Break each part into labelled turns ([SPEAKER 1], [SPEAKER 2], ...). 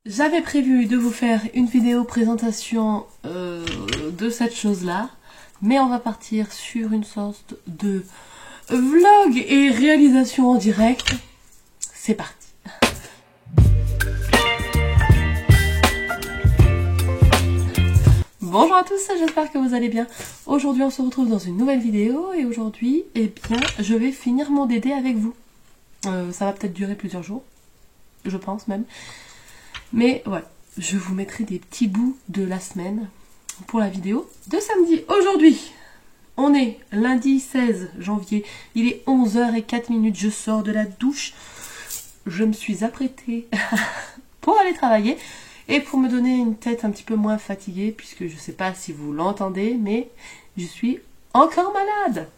[SPEAKER 1] J'avais prévu de vous faire une vidéo présentation de cette chose-là, mais on va partir sur une sorte de vlog et réalisation en direct. C'est parti. Bonjour à tous, j'espère que vous allez bien. Aujourd'hui on se retrouve dans une nouvelle vidéo et aujourd'hui, eh bien, je vais finir mon DD avec vous. Ça va peut-être durer plusieurs jours, je pense même. Mais voilà, je vous mettrai des petits bouts de la semaine pour la vidéo de samedi. Aujourd'hui, on est lundi 16 janvier, il est 11h04, je sors de la douche. Je me suis apprêtée pour aller travailler et pour me donner une tête un petit peu moins fatiguée, puisque je ne sais pas si vous l'entendez, mais je suis encore malade.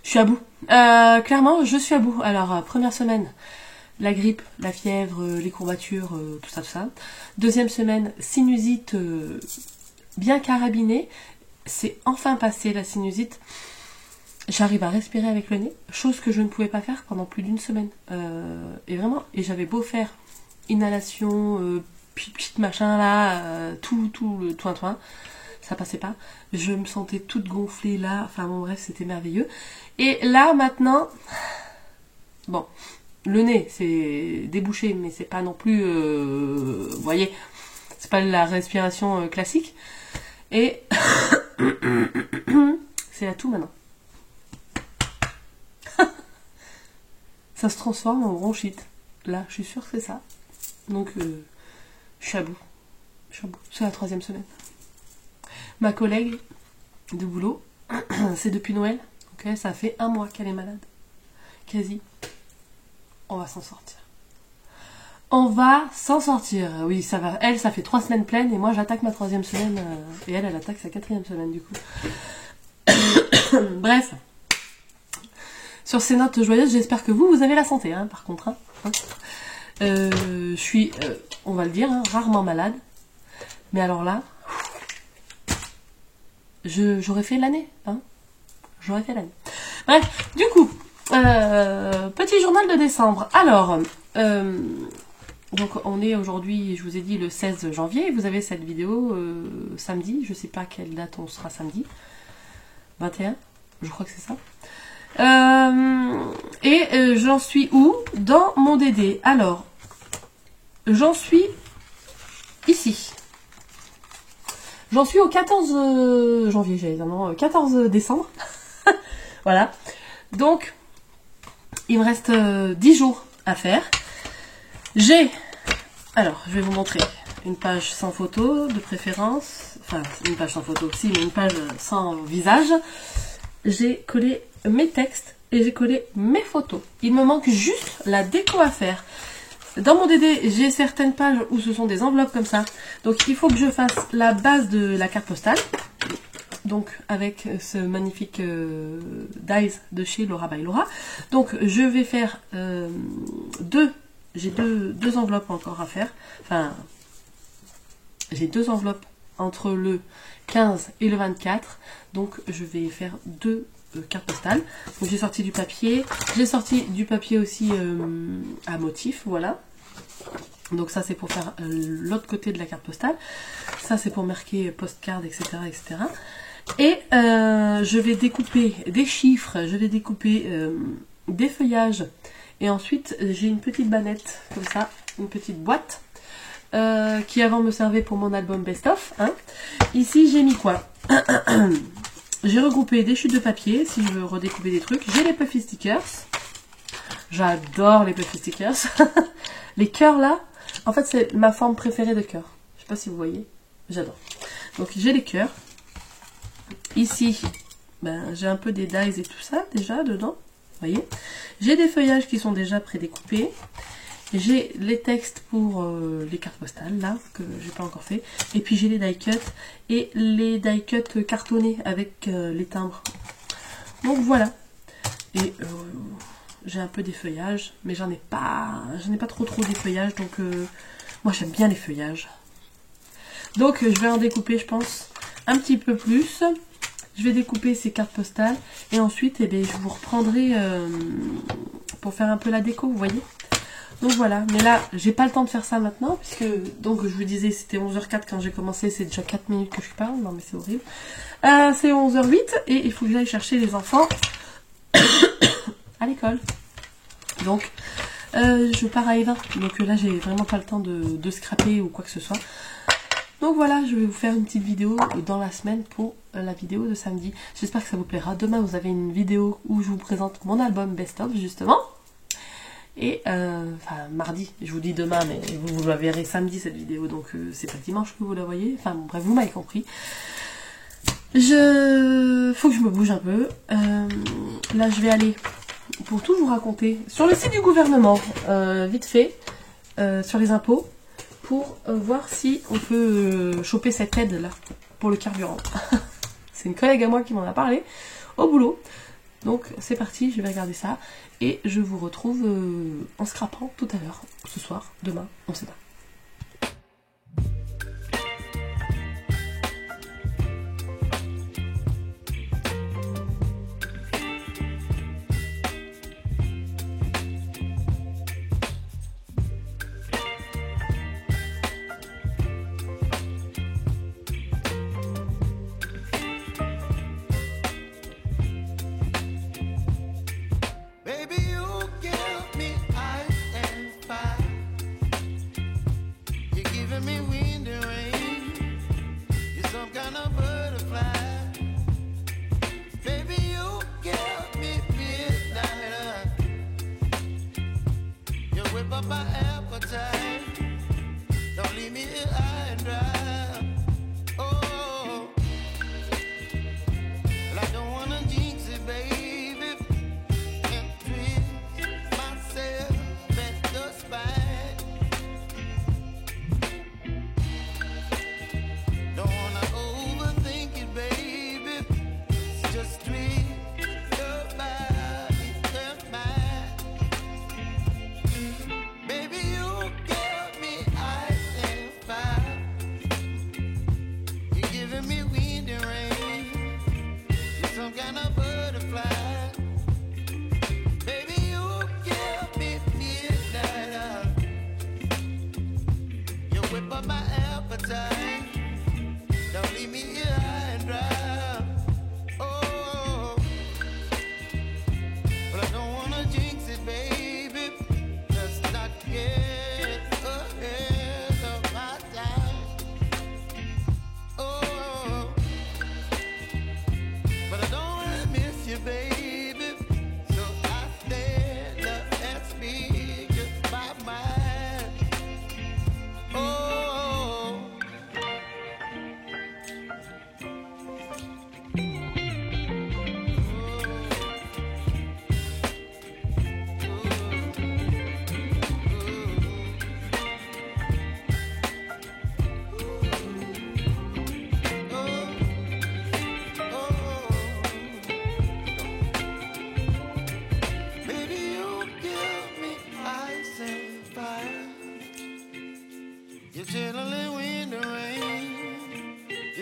[SPEAKER 1] Je suis à bout. Clairement, je suis à bout. Alors, première semaine, la grippe, la fièvre, les courbatures, tout ça, tout ça. Deuxième semaine, sinusite bien carabinée. C'est enfin passé la sinusite. J'arrive à respirer avec le nez, chose que je ne pouvais pas faire pendant plus d'une semaine. Et vraiment, et j'avais beau faire inhalation, machin là, tout le toin-toin. Ça passait pas, je me sentais toute gonflée là, enfin bon bref, c'était merveilleux. Et là maintenant, bon, le nez c'est débouché, mais c'est pas non plus, vous voyez, c'est pas la respiration classique. Et c'est à tout maintenant. Ça se transforme en bronchite. Là, je suis sûre que c'est ça. Donc, je suis à bout. C'est la 3e semaine. Ma collègue de boulot, c'est depuis Noël, ok, ça fait 1 mois qu'elle est malade. Quasi. On va s'en sortir. On va s'en sortir. Oui, ça va. Elle, ça fait 3 semaines pleines et moi, j'attaque ma 3e semaine et elle attaque sa 4e semaine du coup. Bref. Sur ces notes joyeuses, j'espère que vous avez la santé, hein, par contre. Hein. Je suis, on va le dire, hein, rarement malade. Mais alors là... J'aurais fait l'année, hein. J'aurais fait l'année. Bref, du coup, petit journal de décembre. Alors, donc on est aujourd'hui, je vous ai dit, le 16 janvier. Vous avez cette vidéo samedi. Je sais pas quelle date on sera samedi. 21, je crois que c'est ça. Et j'en suis où dans mon DD? Alors, j'en suis ici. J'en suis au 14 janvier, j'allais dire non, 14 décembre. Voilà. Donc, il me reste 10 jours à faire. Alors, je vais vous montrer une page sans photo, de préférence. Enfin, une page sans photo aussi, mais une page sans visage. J'ai collé mes textes et j'ai collé mes photos. Il me manque juste la déco à faire. Dans mon DD, j'ai certaines pages où ce sont des enveloppes comme ça. Donc il faut que je fasse la base de la carte postale. Donc avec ce magnifique dies de chez Laura by Laura. Donc je vais faire j'ai deux enveloppes encore à faire. Enfin, j'ai 2 enveloppes entre le 15 et le 24. Donc je vais faire 2 cartes postales. Donc j'ai sorti du papier. J'ai sorti du papier aussi à motif, voilà. Donc ça c'est pour faire l'autre côté de la carte postale. Ça c'est pour marquer postcard, etc. etc. Et je vais découper des chiffres, je vais découper des feuillages. Et ensuite j'ai une petite bannette, comme ça, une petite boîte. Qui avant me servait pour mon album Best Of. Hein. Ici j'ai mis quoi? J'ai regroupé des chutes de papier, si je veux redécouper des trucs. J'ai les puffy stickers. J'adore les puffy stickers. Les cœurs là, en fait c'est ma forme préférée de cœur. Je sais pas si vous voyez, j'adore. Donc j'ai les cœurs. Ici, ben, j'ai un peu des dies et tout ça déjà dedans. Vous voyez. J'ai des feuillages qui sont déjà prédécoupés. J'ai les textes pour les cartes postales là, que j'ai pas encore fait. Et puis j'ai les die cuts et les die cuts cartonnés avec les timbres. Donc voilà. Et j'ai un peu des feuillages, mais j'en ai pas trop des feuillages. Donc moi j'aime bien les feuillages. Donc je vais en découper, je pense, un petit peu plus. Je vais découper ces cartes postales et ensuite eh bien, je vous reprendrai pour faire un peu la déco, vous voyez. Donc voilà, mais là, j'ai pas le temps de faire ça maintenant, puisque, donc je vous disais, c'était 11h04 quand j'ai commencé, c'est déjà 4 minutes que je parle, non mais c'est horrible. C'est 11h08, et il faut que j'aille chercher les enfants à l'école. Donc, je pars à Eva, donc là, j'ai vraiment pas le temps de scraper ou quoi que ce soit. Donc voilà, je vais vous faire une petite vidéo dans la semaine pour la vidéo de samedi. J'espère que ça vous plaira. Demain, vous avez une vidéo où je vous présente mon album Best of, justement. Et, enfin, mardi, je vous dis demain, mais vous la verrez samedi, cette vidéo. Donc, c'est pas dimanche que vous la voyez. Enfin, bon, bref, vous m'avez compris. Faut que je me bouge un peu. Là, je vais aller, pour tout vous raconter, sur le site du gouvernement, vite fait, sur les impôts, pour voir si on peut choper cette aide là pour le carburant. C'est une collègue à moi qui m'en a parlé au boulot. Donc c'est parti, je vais regarder ça et je vous retrouve en scrapant tout à l'heure, ce soir, demain, on sait pas.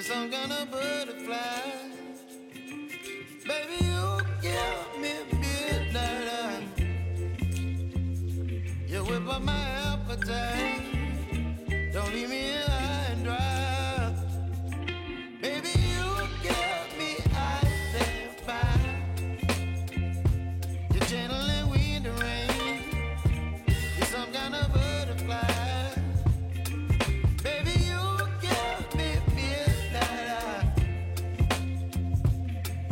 [SPEAKER 2] Some kind of butterfly, baby, you give me midnight. You whip up my appetite. Don't leave me high and dry. Baby, you give me ice and fire. You're gentle and wind and rain. You're some kind of butterfly. Baby, you give me midnight.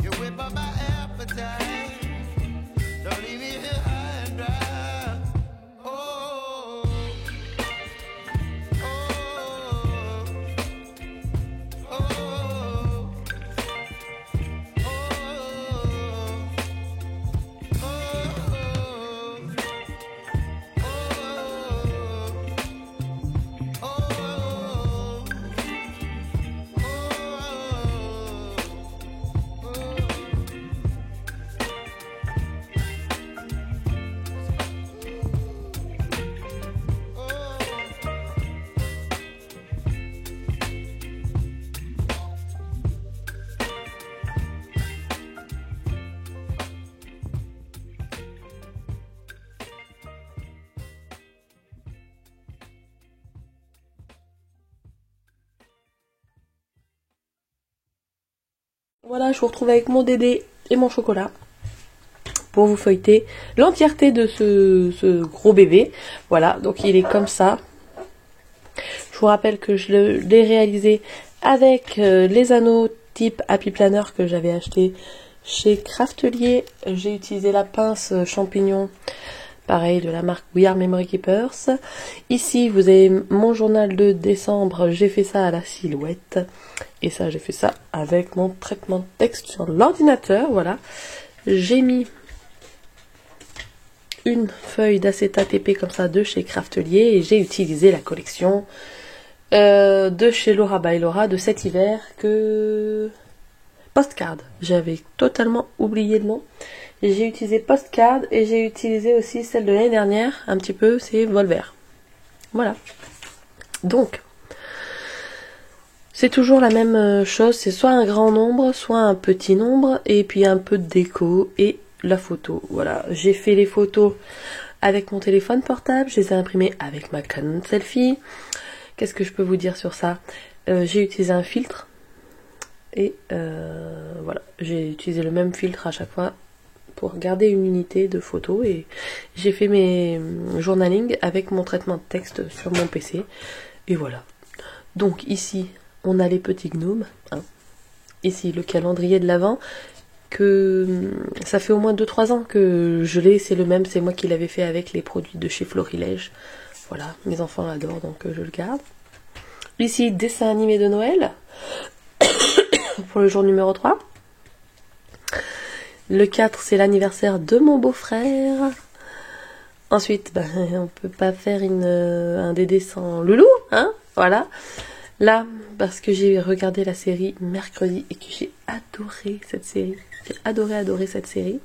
[SPEAKER 2] You whip up my appetite. Don't leave me here high and dry. Oh, oh,
[SPEAKER 1] Voilà, je vous retrouve avec mon Dédé et mon chocolat pour vous feuilleter l'entièreté de ce gros bébé. Voilà, donc il est comme ça. Je vous rappelle que je l'ai réalisé avec les anneaux type Happy Planner que j'avais acheté chez Craftelier. J'ai utilisé la pince champignon, pareil, de la marque We Are Memory Keepers. Ici, vous avez mon journal de décembre. J'ai fait ça à la silhouette. Et ça, j'ai fait ça avec mon traitement de texte sur l'ordinateur. Voilà. J'ai mis une feuille d'acétate épais comme ça de chez Craftelier. Et j'ai utilisé la collection de chez Laura by Laura de cet hiver que... Postcard. J'avais totalement oublié le nom. J'ai utilisé Postcard et j'ai utilisé aussi celle de l'année dernière, un petit peu, c'est Volver. Voilà. Donc, c'est toujours la même chose, c'est soit un grand nombre, soit un petit nombre, et puis un peu de déco et la photo. Voilà, j'ai fait les photos avec mon téléphone portable, je les ai imprimées avec ma Canon Selfie. Qu'est-ce que je peux vous dire sur ça? J'ai utilisé un filtre, et voilà, j'ai utilisé le même filtre à chaque fois pour garder une unité de photos et j'ai fait mes journaling avec mon traitement de texte sur mon PC et voilà. Donc ici on a les petits gnomes, hein. Ici le calendrier de l'Avent que ça fait au moins 2-3 ans que je l'ai, c'est le même, c'est moi qui l'avais fait avec les produits de chez Florilège. Voilà, mes enfants l'adorent donc je le garde. Ici dessin animé de Noël pour le jour numéro 3. Le 4, c'est l'anniversaire de mon beau-frère. Ensuite, ben, on peut pas faire un Dédé sans Loulou, hein, voilà. Là, parce que j'ai regardé la série mercredi et que j'ai adoré cette série. J'ai adoré cette série.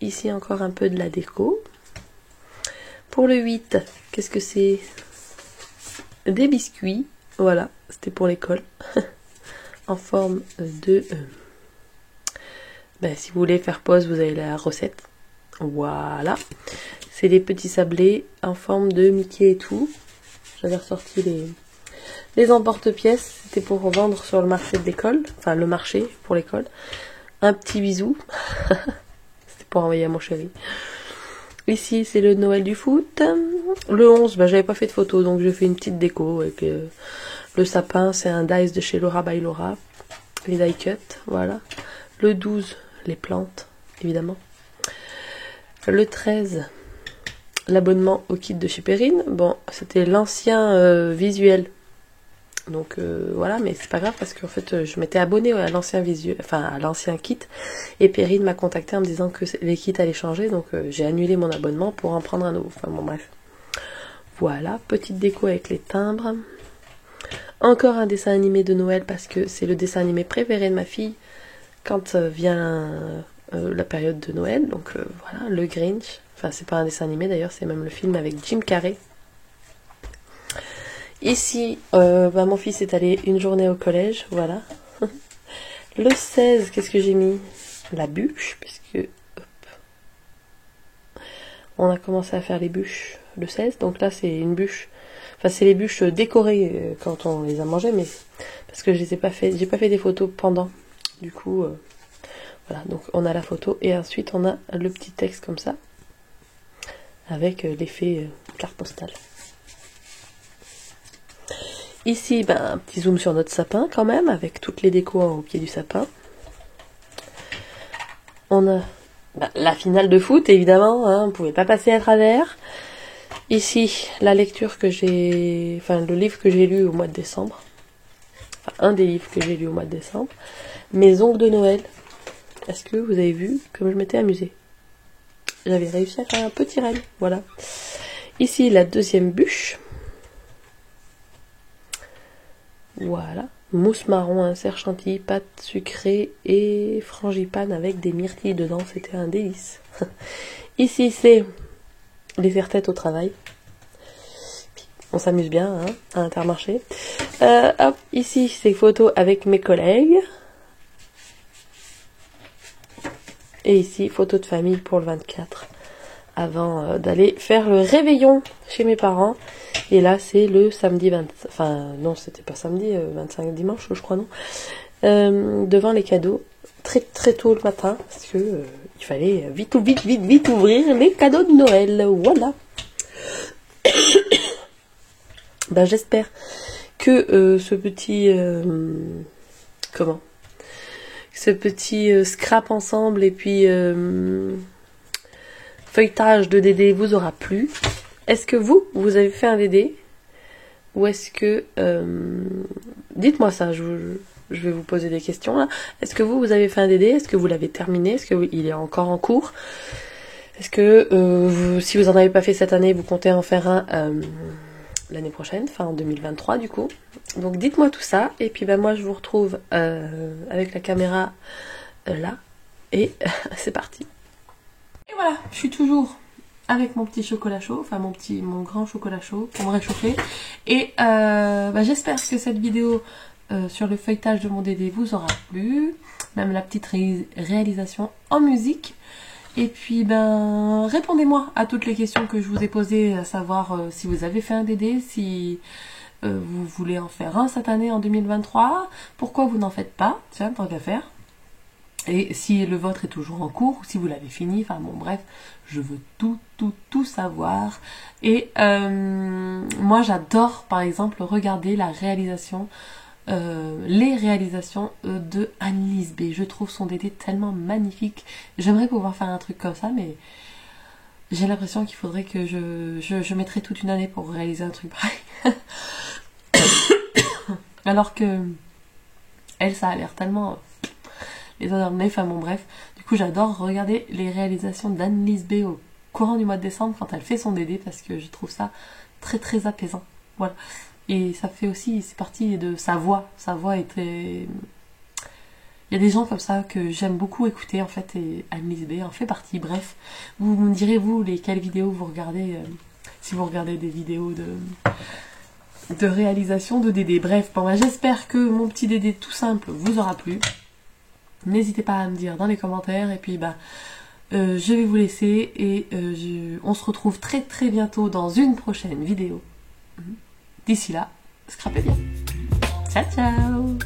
[SPEAKER 1] Ici, encore un peu de la déco. Pour le 8, qu'est-ce que c'est? Des biscuits, voilà, c'était pour l'école. En forme de... Ben, si vous voulez faire pause, vous avez la recette. Voilà. C'est des petits sablés en forme de Mickey et tout. J'avais ressorti les emporte-pièces. C'était pour vendre sur le marché de l'école. Enfin, le marché pour l'école. Un petit bisou. C'était pour envoyer à mon chéri. Ici, c'est le Noël du foot. Le 11, ben, j'avais pas fait de photo, donc j'ai fait une petite déco. Et puis, le sapin, c'est un dice de chez Laura by Laura. Les die cut, voilà. Le 12, les plantes, évidemment. Le 13, l'abonnement au kit de chez Perrine. Bon, c'était l'ancien visuel. Donc voilà, mais c'est pas grave parce qu'en fait, je m'étais abonnée à l'ancien visuel, enfin à l'ancien kit. Et Perrine m'a contacté en me disant que les kits allaient changer. Donc j'ai annulé mon abonnement pour en prendre un nouveau. Enfin bon, bref. Voilà, petite déco avec les timbres. Encore un dessin animé de Noël parce que c'est le dessin animé préféré de ma fille quand vient la période de Noël. Donc voilà, le Grinch. Enfin, c'est pas un dessin animé d'ailleurs, c'est même le film avec Jim Carrey. Ici, bah, mon fils est allé une journée au collège, voilà. Le 16, qu'est-ce que j'ai mis? La bûche, puisque hop, on a commencé à faire les bûches le 16. Donc là, c'est une bûche. Enfin, c'est les bûches décorées quand on les a mangées, mais parce que je les ai pas fait, j'ai pas fait des photos pendant. Du coup, voilà. Donc on a la photo et ensuite on a le petit texte comme ça, avec l'effet carte postale. Ici, ben, un petit zoom sur notre sapin quand même, avec toutes les décos au pied du sapin. On a ben, la finale de foot, évidemment, hein, on ne pouvait pas passer à travers. Ici, la lecture que j'ai... Enfin, le livre que j'ai lu au mois de décembre. Enfin, un des livres que j'ai lu au mois de décembre. Mes ongles de Noël. Est-ce que vous avez vu comme je m'étais amusée? J'avais réussi à faire un petit rêve, voilà. Ici, la deuxième bûche. Voilà, mousse marron, insert chantilly, pâte sucrée et frangipane avec des myrtilles dedans, c'était un délice. Ici c'est les serre-têtes au travail. On s'amuse bien hein, à Intermarché. Hop, ici c'est photos avec mes collègues. Et ici, photos de famille pour le 24. Avant d'aller faire le réveillon chez mes parents. Et là, c'est le samedi 20... Enfin, non, c'était pas samedi, 25 dimanche, je crois, non. Devant les cadeaux, très très tôt le matin parce que il fallait vite ouvrir les cadeaux de Noël. Voilà. Ben, j'espère que ce petit scrap ensemble et puis feuilletage de DD vous aura plu. Est-ce que vous avez fait un DD? Ou est-ce que... dites-moi ça, je vais vous poser des questions là. Est-ce que vous avez fait un DD? Est-ce que vous l'avez terminé? Est-ce qu'il est encore en cours? Est-ce que si vous n'en avez pas fait cette année, vous comptez en faire un l'année prochaine, enfin en 2023 du coup? Donc dites-moi tout ça. Et puis ben, moi je vous retrouve avec la caméra là. Et c'est parti. Et voilà, je suis toujours avec mon petit chocolat chaud, enfin mon grand chocolat chaud pour me réchauffer. Et j'espère que cette vidéo sur le feuilletage de mon DD vous aura plu. Même la petite réalisation en musique. Et puis ben répondez-moi à toutes les questions que je vous ai posées, à savoir si vous avez fait un DD, si vous voulez en faire un cette année en 2023, pourquoi vous n'en faites pas, tiens, tant qu'à faire. Et si le vôtre est toujours en cours, ou si vous l'avez fini, enfin bon bref, je veux tout savoir. Et moi j'adore par exemple regarder la réalisation, les réalisations de Annelise B. Je trouve son DD tellement magnifique. J'aimerais pouvoir faire un truc comme ça, mais j'ai l'impression qu'il faudrait que je mettrais toute une année pour réaliser un truc pareil. Alors que elle, ça a l'air tellement... les odeurs de nez, enfin bon bref. Du coup j'adore regarder les réalisations d'Annelise B au courant du mois de décembre quand elle fait son DD parce que je trouve ça très très apaisant. Voilà. Et ça fait aussi, c'est parti de sa voix. Sa voix est très... Il y a des gens comme ça que j'aime beaucoup écouter en fait et Annelise B en fait partie. Bref, vous me direz vous lesquelles vidéos vous regardez, si vous regardez des vidéos de réalisation de DD. Bref, bon, j'espère que mon petit DD tout simple vous aura plu. N'hésitez pas à me dire dans les commentaires et puis je vais vous laisser et on se retrouve très très bientôt dans une prochaine vidéo. D'ici là, scrapez bien. Ciao ciao.